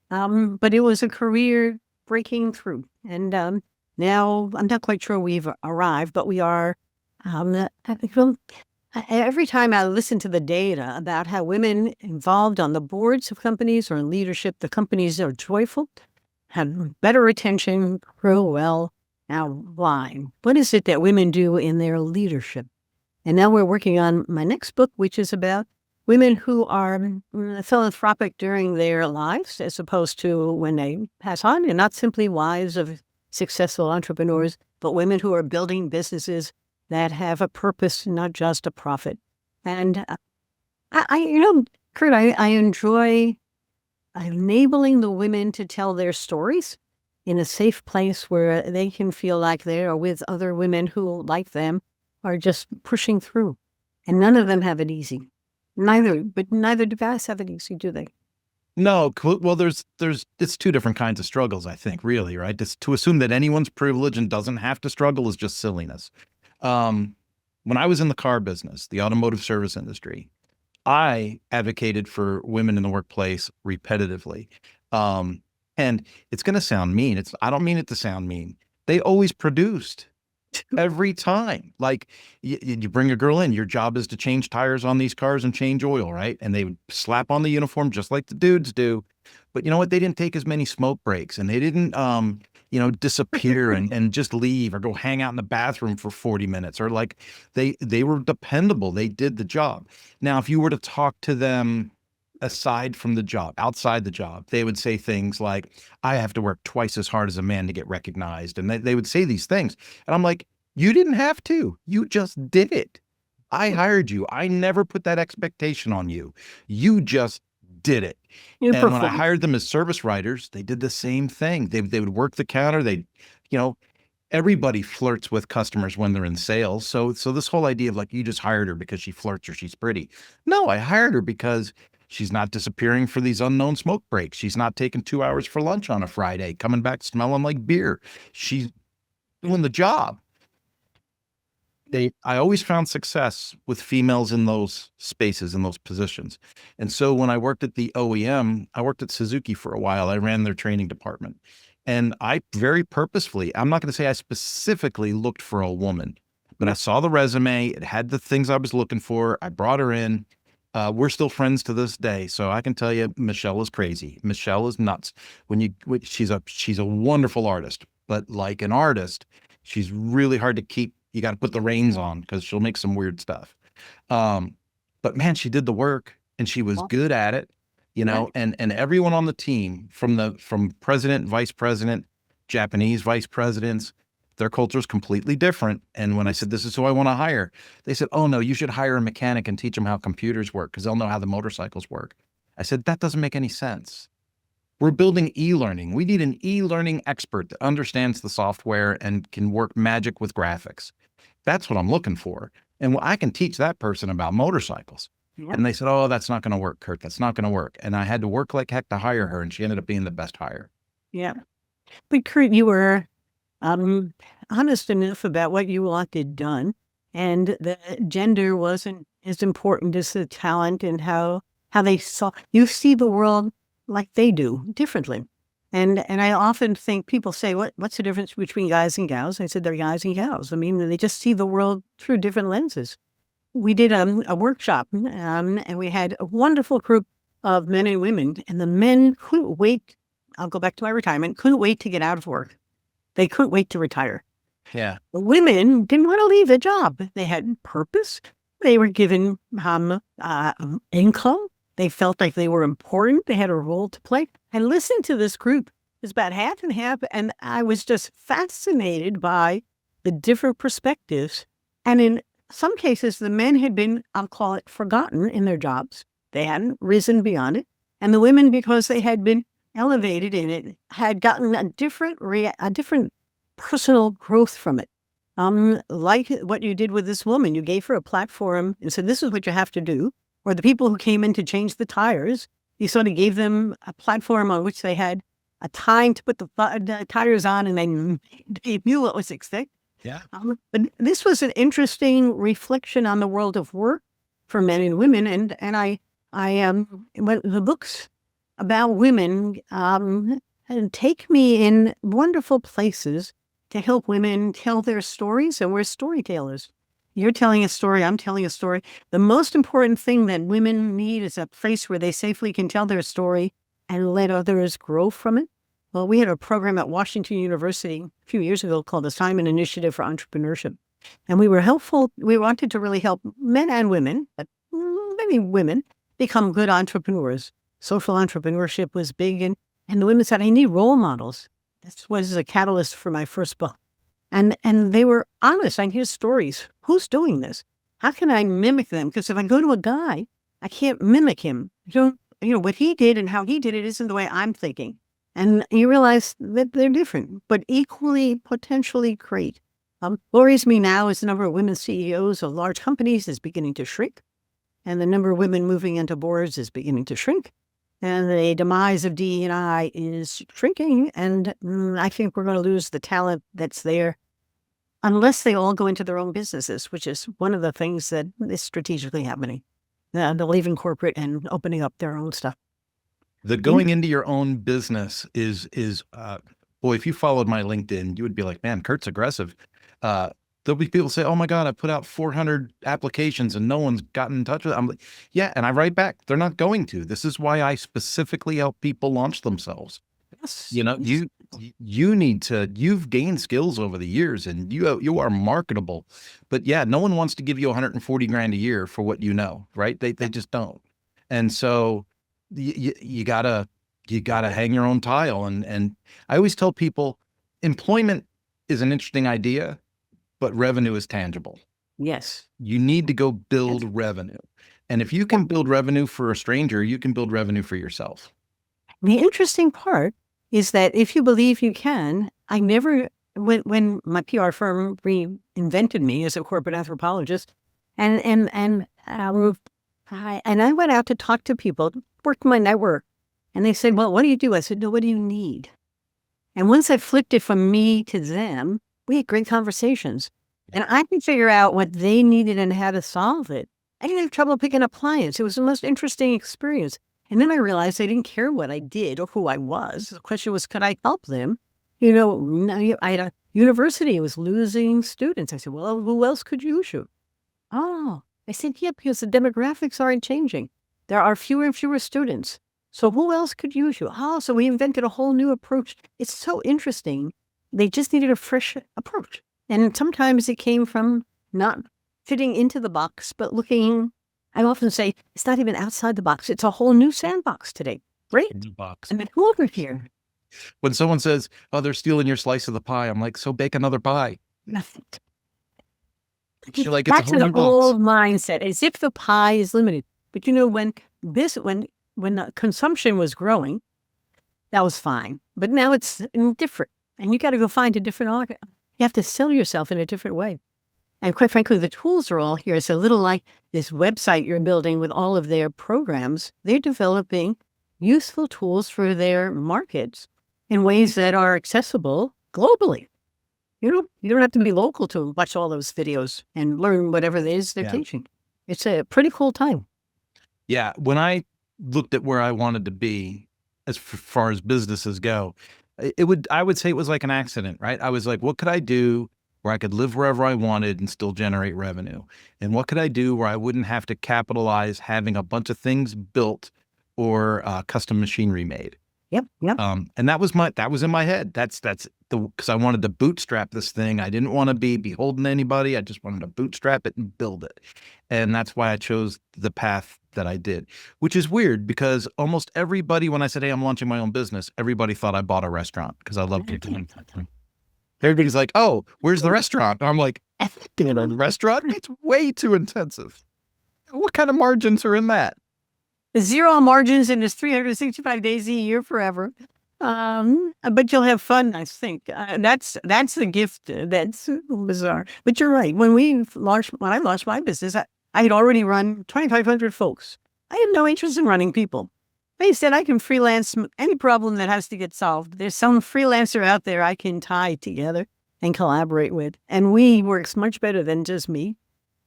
But it was a career breaking through. And now I'm not quite sure we've arrived, but we are. Every time I listen to the data about how women involved on the boards of companies or in leadership, the companies are joyful, have better retention, grow well. Now, why? What is it that women do in their leadership? And now we're working on my next book, which is about women who are philanthropic during their lives as opposed to when they pass on, and not simply wives of successful entrepreneurs, but women who are building businesses that have a purpose, not just a profit. And Kurt, I enjoy enabling the women to tell their stories in a safe place where they can feel like they are with other women who, like them, are just pushing through. And none of them have it easy. Neither do guys have it easy, do they? No, well, it's two different kinds of struggles, I think, really, right? To assume that anyone's privileged and doesn't have to struggle is just silliness. When I was in the car business, the automotive service industry, I advocated for women in the workplace repetitively. And it's going to sound mean. I don't mean it to sound mean. They always produced every time. Like you bring a girl in, your job is to change tires on these cars and change oil, right? And they would slap on the uniform just like the dudes do. But you know what? They didn't take as many smoke breaks, and they didn't, disappear and just leave or go hang out in the bathroom for 40 minutes, or like they were dependable. They did the job. Now, if you were to talk to them aside from the job, outside the job, they would say things like, I have to work twice as hard as a man to get recognized. And they would say these things. And I'm like, you didn't have to. You just did it. I hired you. I never put that expectation on you. You just did it. You And when I perform. hired them as service writers, they did the same thing. They would work the counter. Everybody flirts with customers when they're in sales. So this whole idea of like, you just hired her because she flirts or she's pretty. No, I hired her because she's not disappearing for these unknown smoke breaks. She's not taking 2 hours for lunch on a Friday, coming back smelling like beer. She's doing the job. I always found success with females in those spaces, in those positions. And so when I worked at the OEM, I worked at Suzuki for a while. I ran their training department. And I very purposefully, I'm not going to say I specifically looked for a woman, but I saw the resume. It had the things I was looking for. I brought her in. We're still friends to this day. So I can tell you, Michelle is crazy. Michelle is nuts. She's a wonderful artist, but like an artist, she's really hard to keep. You got to put the reins on because she'll make some weird stuff. But man, she did the work and she was good at it, Right. and everyone on the team from president, vice president, Japanese vice presidents, Their culture is completely different. And when I said, this is who I want to hire, they said, oh no, you should hire a mechanic and teach them how computers work because they'll know how the motorcycles work. I said, that doesn't make any sense. We're building e-learning. We need an e-learning expert that understands the software and can work magic with graphics. That's what I'm looking for. And I can teach that person about motorcycles. Yep. And they said, oh, that's not going to work, Kurt. That's not going to work. And I had to work like heck to hire her. And she ended up being the best hire. Yeah. But Kurt, you were honest enough about what you wanted done. And the gender wasn't as important as the talent and how they saw. You see the world like they do, differently. And I often think people say, what's the difference between guys and gals? I said, they're guys and gals. I mean, they just see the world through different lenses. We did a workshop, and we had a wonderful group of men and women, and the men couldn't wait. I'll go back to my retirement, couldn't wait to get out of work. They couldn't wait to retire. Yeah. The women didn't want to leave the job. They had purpose. They were given income. They felt like they were important. They had a role to play. I listened to this group. It was about half and half, and I was just fascinated by the different perspectives. And in some cases, the men had been, I'll call it, forgotten in their jobs. They hadn't risen beyond it. And the women, because they had been elevated in it, had gotten a different personal growth from it. Like what you did with this woman, you gave her a platform and said, this is what you have to do. Or the people who came in to change the tires, you sort of gave them a platform on which they had a time to put the tires on, and they knew what was expected. Yeah. But this was an interesting reflection on the world of work for men and women. And the books about women take me in wonderful places to help women tell their stories. And we're storytellers. You're telling a story. I'm telling a story. The most important thing that women need is a place where they safely can tell their story and let others grow from it. Well, we had a program at Washington University a few years ago called the Simon Initiative for Entrepreneurship. And we were helpful. We wanted to really help men and women, but maybe women, become good entrepreneurs. Social entrepreneurship was big. And the women said, I need role models. That was a catalyst for my first book. And they were honest. I hear stories. Who's doing this? How can I mimic them? Because if I go to a guy, I can't mimic him. What he did and how he did it isn't the way I'm thinking. And you realize that they're different, but equally potentially great. Worries me now is the number of women CEOs of large companies is beginning to shrink. And the number of women moving into boards is beginning to shrink. And the demise of DE&I is shrinking. And I think we're going to lose the talent that's there unless they all go into their own businesses, which is one of the things that is strategically happening. They're leaving corporate and opening up their own stuff. The going into your own business is boy, if you followed my LinkedIn, you would be like, man, Kurt's aggressive. There'll be people say, oh my God, I put out 400 applications and no one's gotten in touch with it. I'm like, yeah. And I write back, they're not going to. This is why I specifically help people launch themselves. Yes. You need to, you've gained skills over the years and you are marketable, but yeah, no one wants to give you 140 grand a year for what you know, right? They just don't. And so you gotta hang your own tile. And I always tell people employment is an interesting idea, but revenue is tangible. Yes. You need to go build revenue. And if you can build revenue for a stranger, you can build revenue for yourself. The interesting part is that if you believe you can, I never, when my PR firm reinvented me as a corporate anthropologist, and I went out to talk to people, work my network, and they said, well, what do you do? I said, no, what do you need? And once I flipped it from me to them, we had great conversations. And I could figure out what they needed and how to solve it. I didn't have trouble picking up clients. It was the most interesting experience. And then I realized they didn't care what I did or who I was. The question was, could I help them? I had a university, it was losing students. I said, well, who else could use you? Oh, I said, yeah, because the demographics aren't changing. There are fewer and fewer students. So who else could use you? Oh, so we invented a whole new approach. It's so interesting. They just needed a fresh approach. And sometimes it came from not fitting into the box, but looking, I often say, it's not even outside the box. It's a whole new sandbox today, right? New box. I mean, over here. When someone says, "Oh, they're stealing your slice of the pie," I'm like, "So bake another pie." She's like, "It's That's an $100." old mindset, as if the pie is limited. But when the consumption was growing, that was fine. But now it's different, and you got to go find a different market. You have to sell yourself in a different way. And quite frankly, the tools are all here. It's a little like this website you're building with all of their programs. They're developing useful tools for their markets in ways that are accessible globally. You don't have to be local to watch all those videos and learn whatever it is they're teaching. It's a pretty cool time. Yeah. When I looked at where I wanted to be as far as businesses go, I would say it was like an accident, right? I was like, what could I do where I could live wherever I wanted and still generate revenue? And what could I do where I wouldn't have to capitalize having a bunch of things built or custom machinery made? Yep. And that was in my head. Because I wanted to bootstrap this thing. I didn't want to be beholden to anybody. I just wanted to bootstrap it and build it. And that's why I chose the path that I did, which is weird because almost everybody, when I said, "Hey, I'm launching my own business," everybody thought I bought a restaurant because I love to. Everybody's like, "Oh, where's the restaurant?" I'm like, "In a restaurant? It's way too intensive. What kind of margins are in that?" Zero margins and it's 365 days a year forever. But you'll have fun, I think. That's the gift. That's bizarre. But you're right. When I launched my business, I had already run 2,500 folks. I had no interest in running people. They said I can freelance any problem that has to get solved. There's some freelancer out there I can tie together and collaborate with. And we works much better than just me.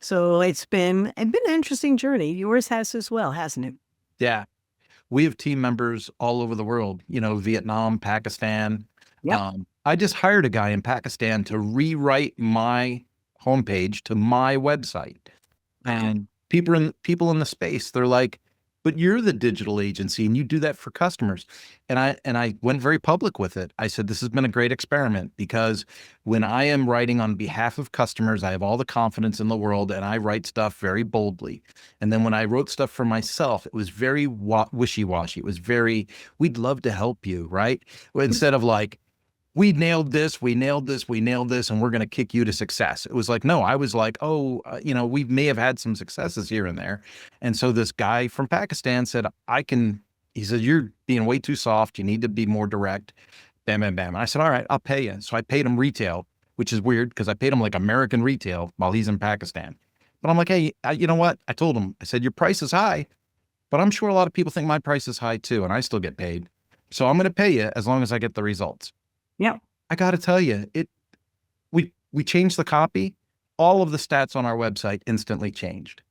So it's been an interesting journey. Yours has as well, hasn't it? Yeah. We have team members all over the world, Vietnam, Pakistan. Yep. I just hired a guy in Pakistan to rewrite my homepage to my website. And people in the space, they're like, "But you're the digital agency and you do that for customers." And I went very public with it. I said, "This has been a great experiment because when I am writing on behalf of customers, I have all the confidence in the world and I write stuff very boldly. And then when I wrote stuff for myself, it was very wishy-washy. It was very, 'We'd love to help you,' right?" Instead of like, "We nailed this, we nailed this, we nailed this, and we're going to kick you to success." It was like, no, I was like, "Oh, we may have had some successes here and there." And so this guy from Pakistan said, he said, "You're being way too soft. You need to be more direct." Bam, bam, bam. And I said, "All right, I'll pay you." So I paid him retail, which is weird because I paid him like American retail while he's in Pakistan. But I'm like, "Hey, you know what?" I told him, I said, "Your price is high, but I'm sure a lot of people think my price is high too, and I still get paid. So I'm going to pay you as long as I get the results." Yeah. I got to tell you, we changed the copy. All of the stats on our website instantly changed.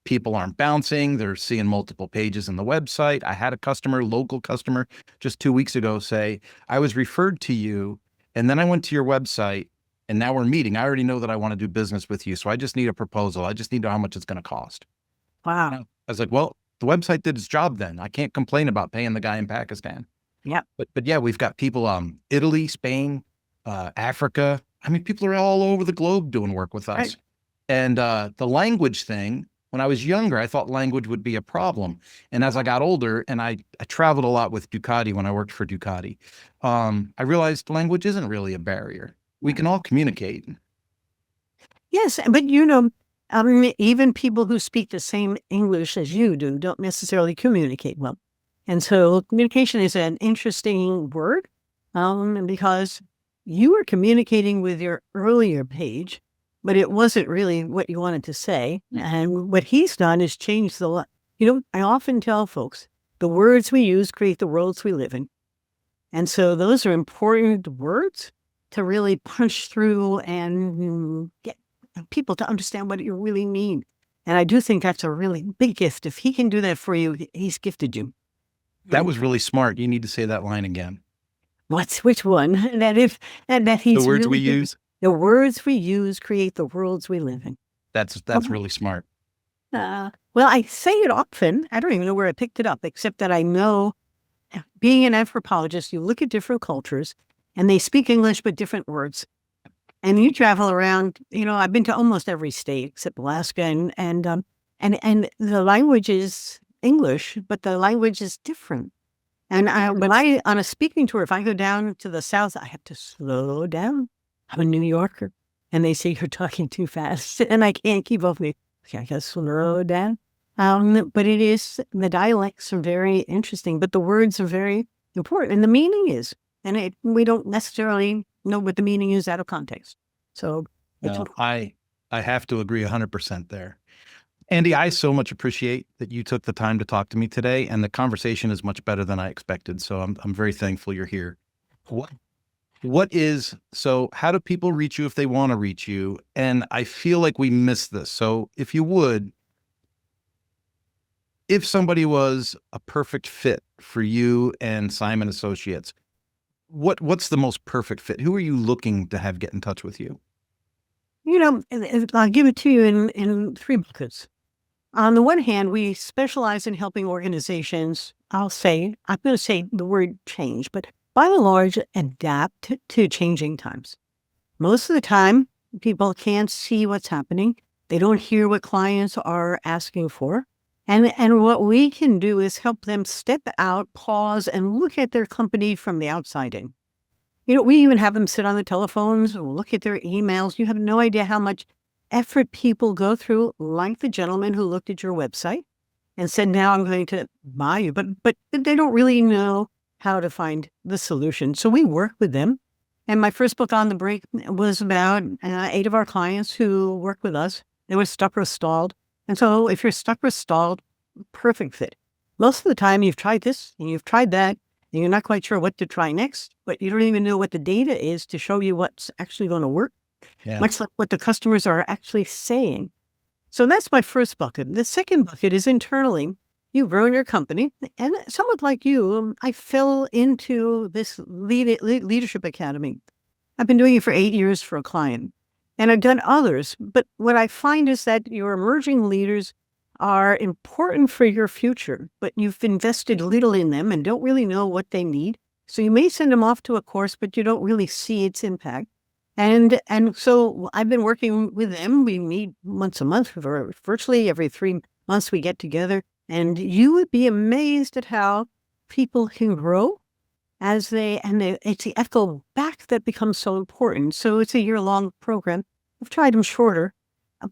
People aren't bouncing. They're seeing multiple pages in the website. I had a local customer, just 2 weeks ago say, "I was referred to you, and then I went to your website, and now we're meeting. I already know that I want to do business with you, so I just need a proposal. I just need to know how much it's going to cost." Wow. I was like, "Well, the website did its job then. I can't complain about paying the guy in Pakistan." Yeah. But yeah, we've got people, Italy, Spain, Africa. I mean, people are all over the globe doing work with us. Right. And the language thing, when I was younger, I thought language would be a problem. And as I got older, and I traveled a lot with Ducati when I worked for Ducati, I realized language isn't really a barrier. We can all communicate. Yes, but even people who speak the same English as you do don't necessarily communicate well. And so communication is an interesting word because you were communicating with your earlier page, but it wasn't really what you wanted to say. And what he's done is change I often tell folks, the words we use create the worlds we live in. And so those are important words to really punch through and get people to understand what you really mean. And I do think that's a really big gift. If he can do that for you, he's gifted you. That was really smart. You need to say that line again. Which one? That he's The words really we use. The words we use create the worlds we live in. That's really smart. Well, I say it often. I don't even know where I picked it up, except that I know, being an anthropologist, you look at different cultures and they speak English, but different words. And you travel around, I've been to almost every state except Alaska, and the language is English, but the language is different. And on a speaking tour, if I go down to the South, I have to slow down. I'm a New Yorker, and they say you're talking too fast, and I can't keep up with you. Okay, I got to slow down. But the dialects are very interesting, but the words are very important, and the meaning is, we don't necessarily know what the meaning is out of context. So it's I have to agree 100% there. Andy, I so much appreciate that you took the time to talk to me today, and the conversation is much better than I expected. So I'm very thankful you're here. So how do people reach you if they want to reach you? And I feel like we missed this. So if you would, if somebody was a perfect fit for you and Simon Associates, what's the most perfect fit? Who are you looking to have get in touch with you? I'll give it to you in three buckets. On the one hand, we specialize in helping organizations, I'm going to say the word change, but by and large, adapt to changing times. Most of the time, people can't see what's happening. They don't hear what clients are asking for. And what we can do is help them step out, pause, and look at their company from the outside in. We even have them sit on the telephones or look at their emails. You have no idea how much effort people go through, like the gentleman who looked at your website and said, now I'm going to buy you. But they don't really know how to find the solution. So we work with them. And my first book, On the Break, was about 8 of our clients who work with us. They were stuck or stalled. And so if you're stuck or stalled, perfect fit. Most of the time you've tried this and you've tried that, and you're not quite sure what to try next, but you don't even know what the data is to show you what's actually going to work. Yeah. Much like what the customers are actually saying. So that's my first bucket. The second bucket is internally. You've grown your company, and somewhat like you, I fell into this leadership academy. I've been doing it for 8 years for a client, and I've done others. But what I find is that your emerging leaders are important for your future, but you've invested little in them and don't really know what they need. So you may send them off to a course, but you don't really see its impact. And so I've been working with them. We meet once a month, or virtually every 3 months we get together. And you would be amazed at how people can grow it's the echo back that becomes so important. So it's a year-long program. I've tried them shorter,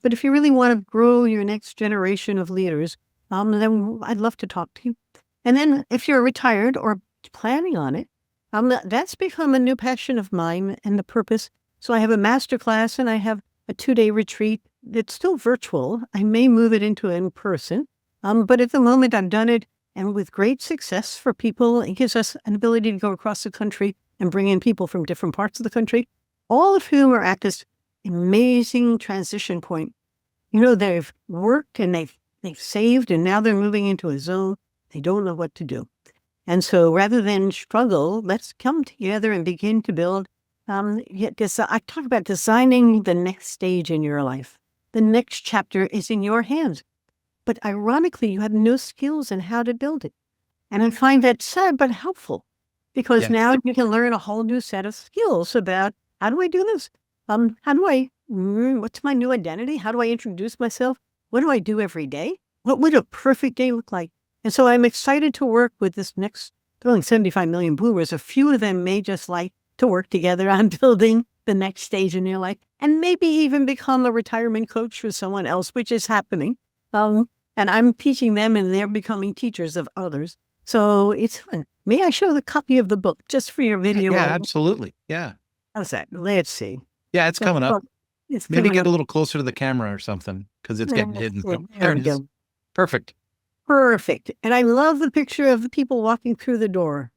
but if you really want to grow your next generation of leaders, then I'd love to talk to you. And then if you're retired or planning on it, that's become a new passion of mine and the purpose. So I have a master class and I have a 2-day retreat. It's still virtual. I may move it into in person. But at the moment I've done it, and with great success for people. It gives us an ability to go across the country and bring in people from different parts of the country, all of whom are at this amazing transition point. They've worked and they've saved, and now they're moving into a zone. They don't know what to do. And so rather than struggle, let's come together and begin to build. I talk about designing the next stage in your life. The next chapter is in your hands. But ironically, you have no skills in how to build it. And I find that sad but helpful, because now you can learn a whole new set of skills about how do I do this? What's my new identity? How do I introduce myself? What do I do every day? What would a perfect day look like? And so I'm excited to work with this next, there are only 75 million boomers. A few of them may just like to work together on building the next stage in their life, and maybe even become a retirement coach for someone else, which is happening. And I'm teaching them and they're becoming teachers of others. So it's fun. May I show the copy of the book just for your video? Yeah, absolutely. Yeah. How's that? Let's see. Yeah, it's coming up. Maybe get a little closer to the camera or something, because it's getting hidden. There it is. Perfect. Perfect. And I love the picture of the people walking through the door.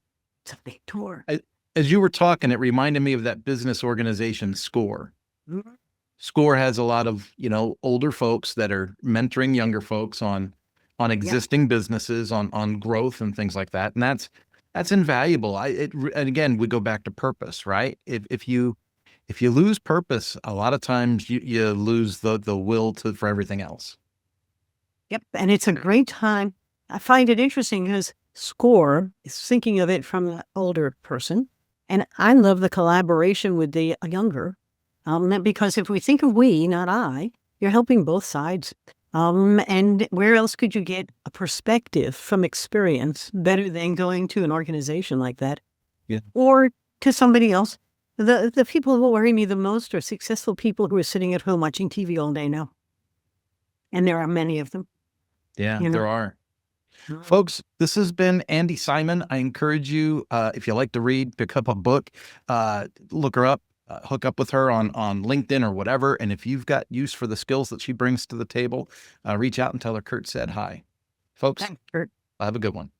It's a big door. As you were talking, it reminded me of that business organization SCORE. Mm-hmm. SCORE has a lot of, older folks that are mentoring younger folks on existing businesses, on growth and things like that. And that's invaluable. And again, we go back to purpose, right? If you lose purpose, a lot of times you lose the will for everything else. Yep. And it's a great time. I find it interesting because SCORE is thinking of it from an older person. And I love the collaboration with the younger. Because if we think of we, not I, you're helping both sides. And where else could you get a perspective from experience better than going to an organization like that? Yeah. Or to somebody else? The people who worry me the most are successful people who are sitting at home watching TV all day now. And there are many of them. Yeah, You know? there are. Folks, this has been Andi Simon. I encourage you, if you like to read, pick up a book, look her up, hook up with her on LinkedIn or whatever. And if you've got use for the skills that she brings to the table, reach out and tell her Kurt said hi. Folks, Thanks, Kurt. have a good one.